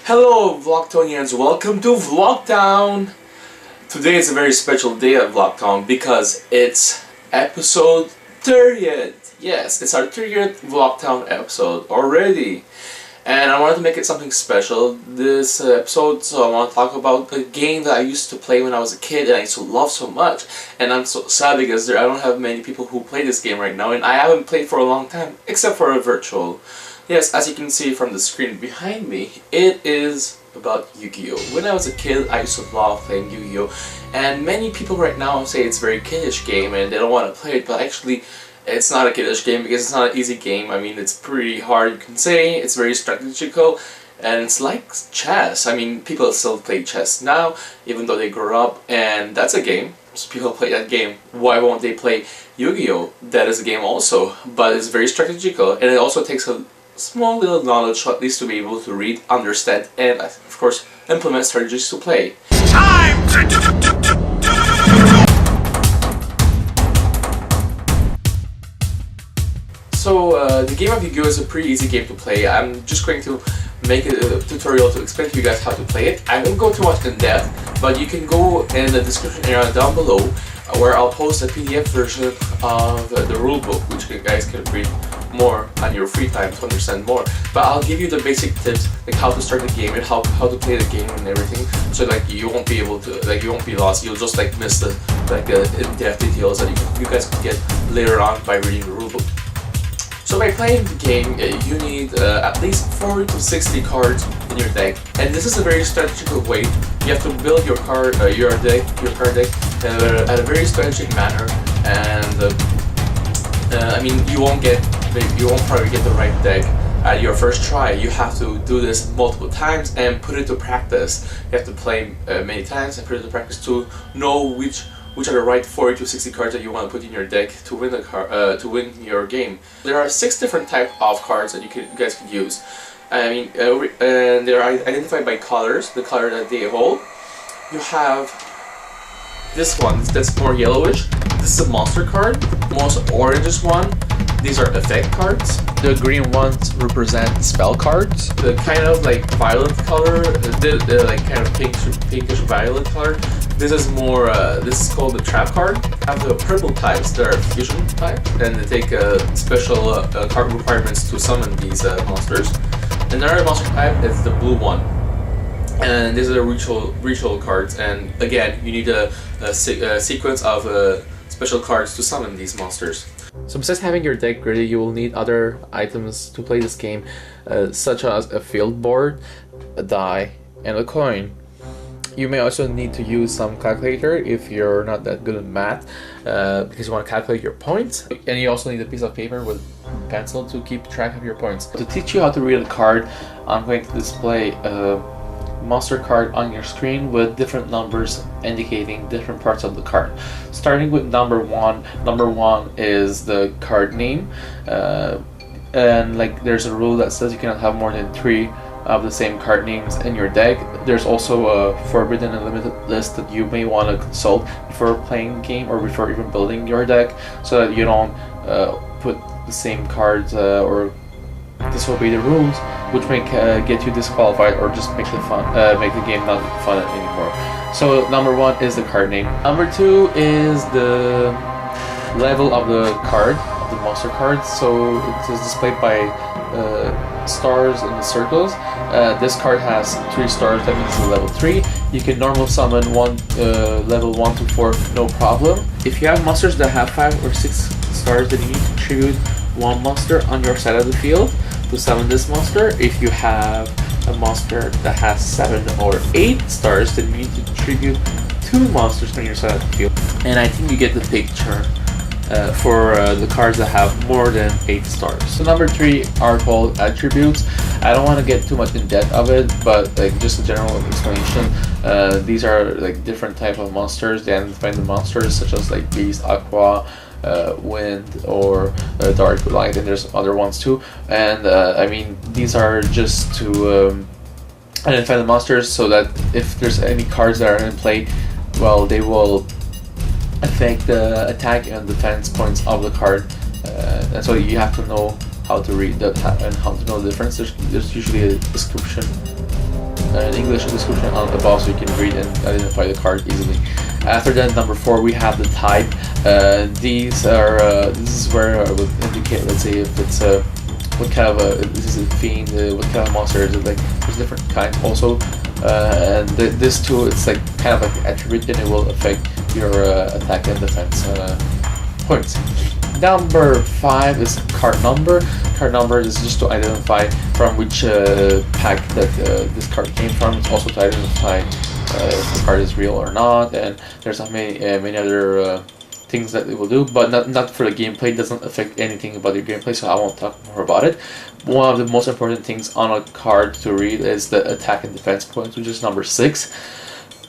Hello Vlogtonians, welcome to Vlogtown! Today is a very special day at Vlogtown because it's episode 30th. Yes, it's our 30th Vlogtown episode already. And I wanted to make it something special this episode, so I want to talk about a game that I used to play when I was a kid and I used to love so much. And I'm so sad because I don't have many people who play this game right now, and I haven't played for a long time, except for a virtual. Yes, as you can see from the screen behind me, it is about Yu-Gi-Oh! When I was a kid, I used to love playing Yu-Gi-Oh! And many people right now say it's a very kiddish game and they don't want to play it, but actually it's not a kiddish game because it's not an easy game. I mean, it's pretty hard, you can say. It's very strategical and it's like chess. I mean, people still play chess now, even though they grew up, and that's a game. So people play that game. Why won't they play Yu-Gi-Oh! That is a game also, but it's very strategical, and it also takes a small little knowledge at least to be able to read, understand, and of course implement strategies to play. So the game of Yu-Gi-Oh! Is a pretty easy game to play. I'm just going to make a tutorial to explain to you guys how to play it. I won't go too much in depth, but you can go in the description area down below where I'll post a PDF version of the rulebook, which you guys can read more on your free time to understand more. But I'll give you the basic tips, like how to start the game and how to play the game and everything, so like you won't be able to, like you won't be lost. You'll just like miss the in-depth details that you guys can get later on by reading the rulebook. So by playing the game, you need at least 40 to 60 cards in your deck, and this is a very strategical way. You have to build your card deck at a very strategic manner, and I mean, you won't probably get the right deck at your first try. You have to do this multiple times and put it to practice. You have to play many times and put it to practice to know which are the right 40 to 60 cards that you want to put in your deck to win your game. There are 6 different types of cards that you guys can use. I mean, and they're identified by colors, the color that they hold. You have this one that's more yellowish. This is a monster card. Most orangish one, these are effect cards. The green ones represent spell cards. The kind of like violet color, the like kind of pinkish violet color, this is more, this is called the trap card. I have the purple types that are fusion type, and they take special card requirements to summon these monsters. Another monster type is the blue one, and these are the ritual cards, and again you need a sequence of special cards to summon these monsters. So besides having your deck ready, you will need other items to play this game, such as a field board, a die, and a coin. You may also need to use some calculator if you're not that good at math, because you want to calculate your points. And you also need a piece of paper with pencil to keep track of your points. To teach you how to read a card, I'm going to display a monster card on your screen with different numbers indicating different parts of the card. Starting with number 1. Number 1 is the card name, and like there's a rule that says you cannot have more than 3 of the same card names in your deck. There's also a forbidden and limited list that you may want to consult before playing the game or before even building your deck, so that you don't put the same cards or disobey the rules, which may get you disqualified or just make the game not fun anymore. So number 1 is the card name. Number 2 is the level of the card, of the monster card. So it is displayed by stars in the circles. This card has 3 stars, that means it's level 3. You can normal summon level 1 to 4 no problem. If you have monsters that have 5 or 6 stars, then you need to tribute 1 monster on your side of the field to summon this monster. If you have a monster that has 7 or 8 stars, then you need to tribute 2 monsters on your side of the field. And I think you get the picture for the cards that have more than 8 stars. So number 3 are called attributes. I don't want to get too much in depth of it, but like just a general explanation. These are like different type of monsters. They identify the monsters such as like beast, aqua, wind, or dark light, and there's other ones too. And I mean, these are just to identify the monsters, so that if there's any cards that are in play, well, they will affect the attack and defense points of the card, and so you have to know how to read that and how to know the difference. There's usually a description an English description on the above so you can read and identify the card easily. After that, number 4, we have the type. These are this is where I would indicate, let's say, if it's what kind of this is a fiend, what kind of monster is it? Like, there's different kinds also, and this too, it's like kind of like an attribute, and it will affect your attack and defense points. Number 5 is card number. Card number is just to identify from which pack that this card came from. It's also to identify if the card is real or not, and there's many other things that it will do, but not for the gameplay. It doesn't affect anything about your gameplay, so I won't talk more about it. One of the most important things on a card to read is the attack and defense points, which is number 6.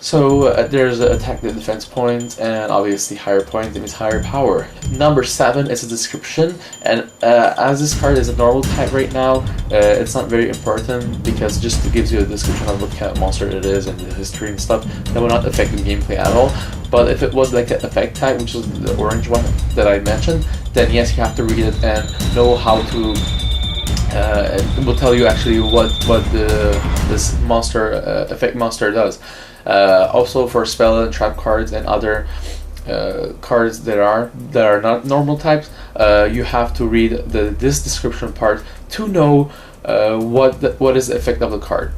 So there's attack and defense points, and obviously higher points means higher power. Number 7 is a description, and as this card is a normal type right now, it's not very important because it just gives you a description of what kind of monster it is and the history and stuff. That will not affect the gameplay at all. But if it was like an effect type, which is the orange one that I mentioned, then yes, you have to read it and know how to. It will tell you actually what this monster effect monster does. Also for spell and trap cards and other cards that are not normal types, you have to read this description part to know what is the effect of the card.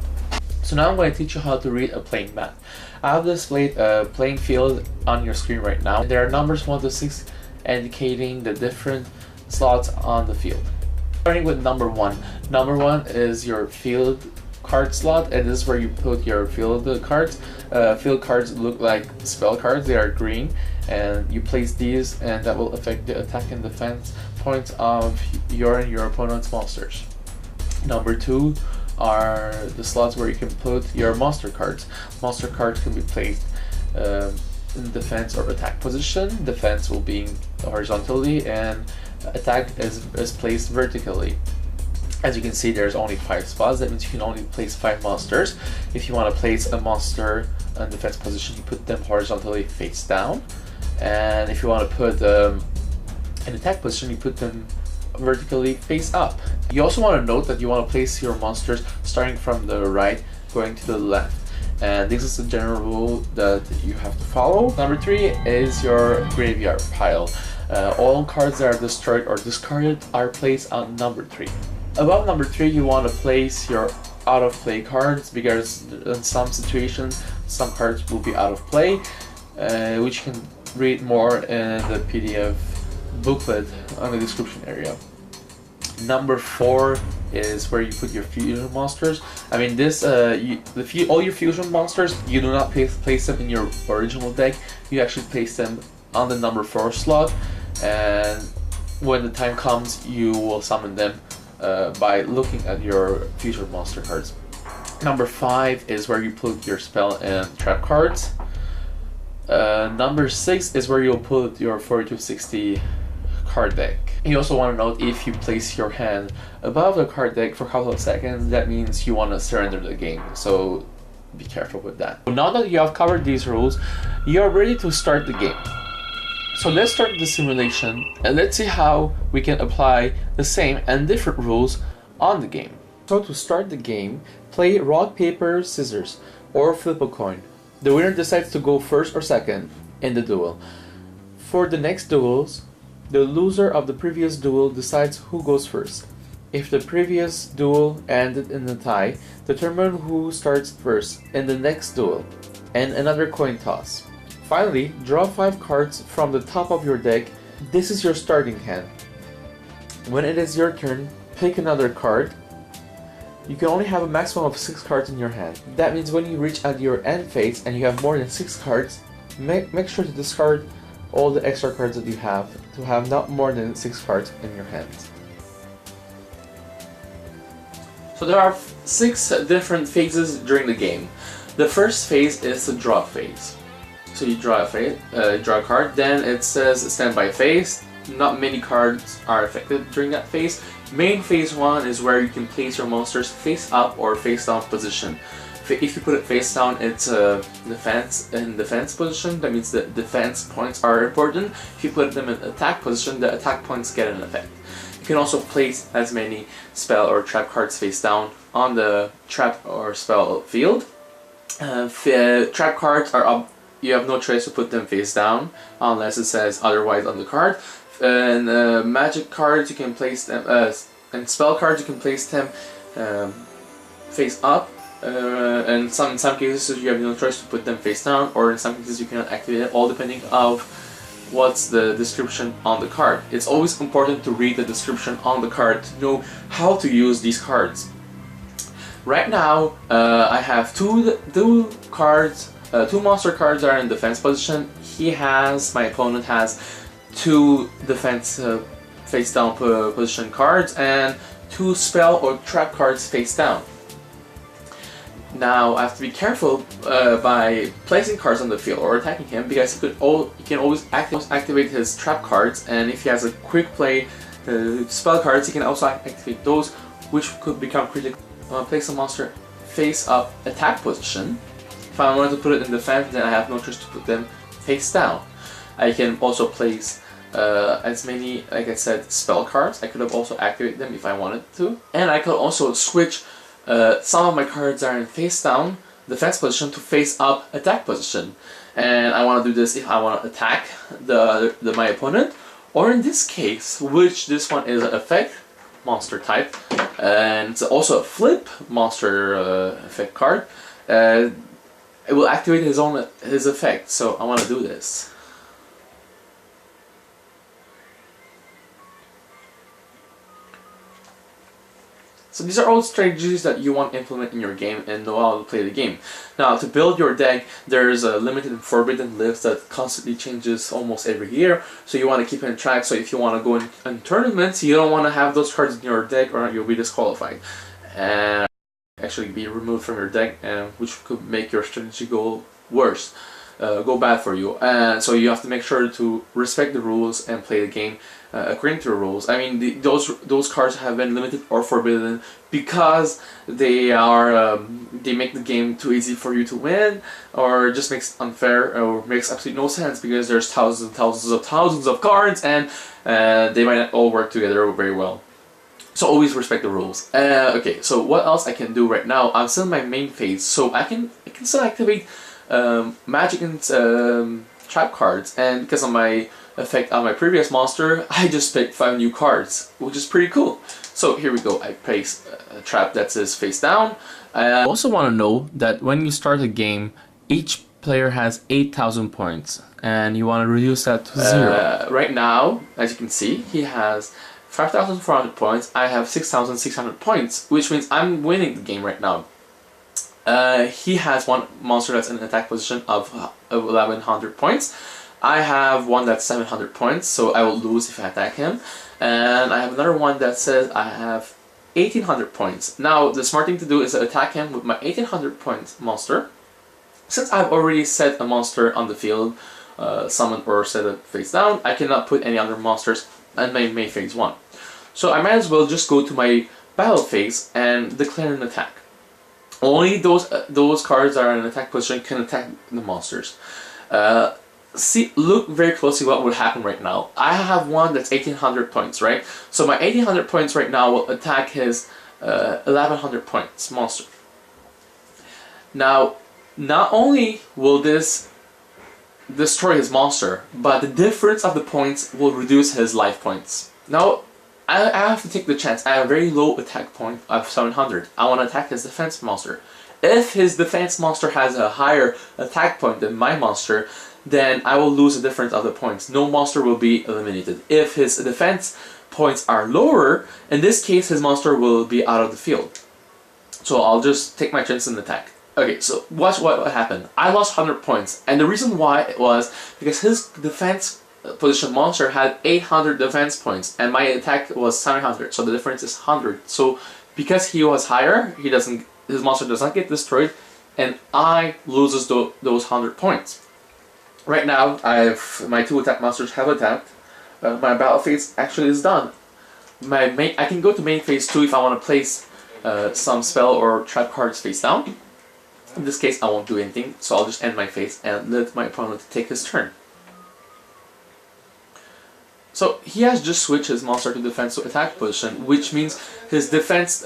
So now I'm going to teach you how to read a playing map. I have displayed a playing field on your screen right now. There are numbers 1 to 6 indicating the different slots on the field. Starting with number 1. Number 1 is your field card slot, and this is where you put your field cards. Field cards look like spell cards. They are green, and you place these, and that will affect the attack and defense points of your and your opponent's monsters. Number 2 are the slots where you can put your monster cards. Monster cards can be placed in defense or attack position. Defense will be horizontally, and attack is placed vertically. As you can see, there's only 5 spots. That means you can only place 5 monsters. If you want to place a monster in defense position, you put them horizontally face down. And if you want to put an attack position, you put them vertically face up. You also want to note that you want to place your monsters starting from the right, going to the left. And this is the general rule that you have to follow. Number 3 is your graveyard pile. All cards that are destroyed or discarded are placed on number 3. Above number 3, you want to place your out of play cards, because in some situations some cards will be out of play, which you can read more in the PDF booklet on the description area. Number 4 is where you put your fusion monsters. I mean, this all your fusion monsters, you do not place them in your original deck. You actually place them on the number 4 slot, and when the time comes, you will summon them by looking at your future monster cards. Number 5 is where you put your spell and trap cards. Number 6 is where you'll put your 40 to 60 card deck. You also want to note, if you place your hand above the card deck for a couple of seconds, that means you want to surrender the game, so be careful with that. Now that you have covered these rules, you are ready to start the game. So let's start the simulation and let's see how we can apply the same and different rules on the game. So to start the game, play rock, paper, scissors, or flip a coin. The winner decides to go first or second in the duel. For the next duels, the loser of the previous duel decides who goes first. If the previous duel ended in a tie, determine who starts first in the next duel, and another coin toss. Finally, draw 5 cards from the top of your deck. This is your starting hand. When it is your turn, pick another card. You can only have a maximum of 6 cards in your hand. That means when you reach at your end phase and you have more than 6 cards, make sure to discard all the extra cards that you have to have not more than 6 cards in your hands. So there are 6 different phases during the game. The first phase is the draw phase. So you draw a card, then it says standby phase. Not many cards are affected during that phase. Main phase 1 is where you can place your monsters face up or face down position. If you put it face down, it's defense position. That means the defense points are important. If you put them in attack position, the attack points get an effect. You can also place as many spell or trap cards face down on the trap or spell field. Trap cards are up. You have no choice to put them face down unless it says otherwise on the card. And magic cards you can place them, and spell cards you can place them face up. And in some cases you have no choice to put them face down, or in some cases you cannot activate it, all depending of what's the description on the card. It's always important to read the description on the card to know how to use these cards. Right now, I have two cards, two monster cards are in defense position. My opponent has two defense face down position cards and two spell or trap cards face down. Now I have to be careful by placing cards on the field or attacking him, because he can always activate his trap cards, and if he has a quick play spell cards, he can also activate those, which could become critical. I'm going to place a monster face up attack position. If I wanted to put it in defense, then I have no choice to put them face down. I can also place as many, like I said, spell cards. I could have also activated them if I wanted to. And I could also switch some of my cards are in face down defense position to face up attack position. And I want to do this if I want to attack my opponent. Or in this case, which this one is an effect monster type, and it's also a flip monster effect card. It will activate his effect, so I want to do this. So these are all strategies that you want to implement in your game and know how to play the game. Now, to build your deck, there's a limited and forbidden list that constantly changes almost every year, so you want to keep in track. So if you want to go in tournaments, you don't want to have those cards in your deck or you'll be disqualified and actually be removed from your deck, which could make your strategy go worse, go bad for you. And so you have to make sure to respect the rules and play the game according to the rules. I mean, those cards have been limited or forbidden because they are they make the game too easy for you to win, or just makes unfair, or makes absolutely no sense because there's thousands and thousands of cards, and they might not all work together very well. So always respect the rules. Okay, so what else I can do right now? I'm still in my main phase, so I can still activate magic and trap cards, and because of my effect on my previous monster, I just picked 5 new cards, which is pretty cool. So here we go. I place a trap that says face down. I also want to know that when you start a game, each player has 8,000 points, and you want to reduce that to 0. Right now, as you can see, he has 5,400 points. I have 6,600 points, which means I'm winning the game right now. He has one monster that's in an attack position of 1,100 points. I have one that's 700 points, so I will lose if I attack him. And I have another one that says I have 1,800 points. Now, the smart thing to do is to attack him with my 1,800 points monster. Since I've already set a monster on the field, summoned or set it face down, I cannot put any other monsters in my main phase 1. So I might as well just go to my battle phase and declare an attack. Only those cards that are in attack position can attack the monsters. Look very closely what will happen right now. I have one that's 1,800 points, right? So my 1,800 points right now will attack his 1,100 points monster. Now, not only will this destroy his monster, but the difference of the points will reduce his life points. Now, I have to take the chance. I have a very low attack point of 700. I want to attack his defense monster. If his defense monster has a higher attack point than my monster, then I will lose the difference of the points. No monster will be eliminated. If his defense points are lower, in this case his monster will be out of the field. So I'll just take my chance and attack. Okay, so watch what happened. I lost 100 points, and the reason why it was because his defense position monster had 800 defense points and my attack was 700, so the difference is 100. So because he was higher, his monster does not get destroyed, and I loses those 100 points. Right now, my 2 attack monsters have attacked. My battle phase actually is done. I can go to main phase 2 if I want to place some spell or trap cards face down. In this case, I won't do anything, so I'll just end my phase and let my opponent take his turn. So he has just switched his monster to defense to attack position, which means his defense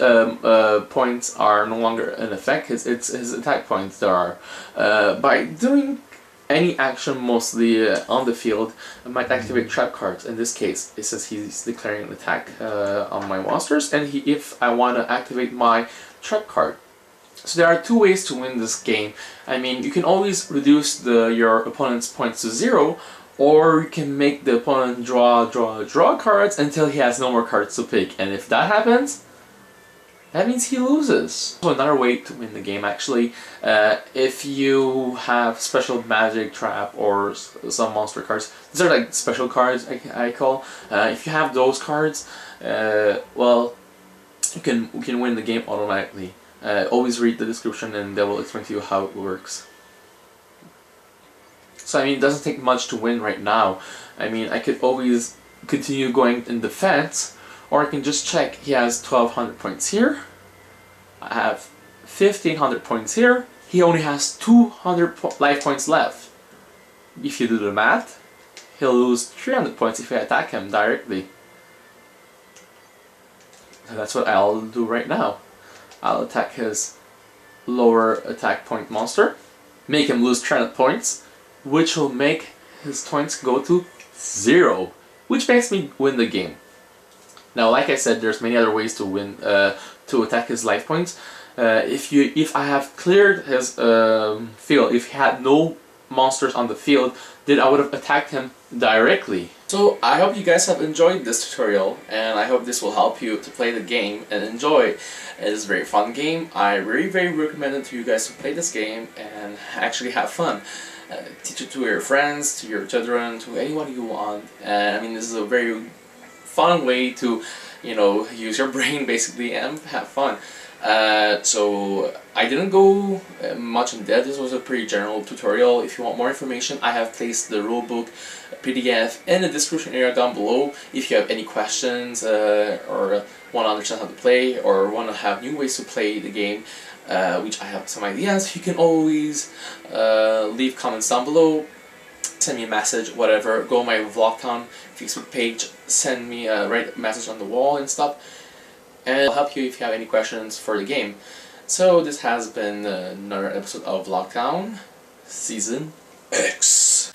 points are no longer in effect. It's his attack points that are. By doing any action mostly on the field, I might activate trap cards. In this case, it says he's declaring an attack on my monsters, and if I want to activate my trap card. So there are two ways to win this game. I mean, you can always reduce your opponent's points to 0, or you can make the opponent draw cards until he has no more cards to pick. And if that happens, that means he loses. So another way to win the game, actually, if you have special magic, trap, or some monster cards. These are like special cards, I call. If you have those cards, well, you can win the game automatically. Always read the description and they will explain to you how it works. So I mean, it doesn't take much to win right now. I mean, I could always continue going in defense, or I can just check. He has 1200 points here. I have 1500 points here. He only has 200 life points left. If you do the math, he'll lose 300 points if I attack him directly. And that's what I'll do right now. I'll attack his lower attack point monster, make him lose 300 points, which will make his points go to 0, which makes me win the game. Now, like I said, there's many other ways to win, to attack his life points. If I have cleared his field, if he had no monsters on the field, then I would have attacked him directly. So I hope you guys have enjoyed this tutorial, and I hope this will help you to play the game and enjoy it. It is a very fun game. I very recommend it to you guys to play this game and actually have fun. Teach it to your friends, to your children, to anyone you want. I mean, this is a very fun way to, you know, use your brain basically and have fun. So I didn't go much in depth. This was a pretty general tutorial. If you want more information, I have placed the rulebook PDF in the description area down below. If you have any questions or want to understand how to play, or want to have new ways to play the game, which I have some ideas, you can always leave comments down below, send me a message, whatever. Go on my Vlogtown Facebook page, send me write a message on the wall and stuff, and I'll help you if you have any questions for the game. So this has been another episode of Vlogtown Season X.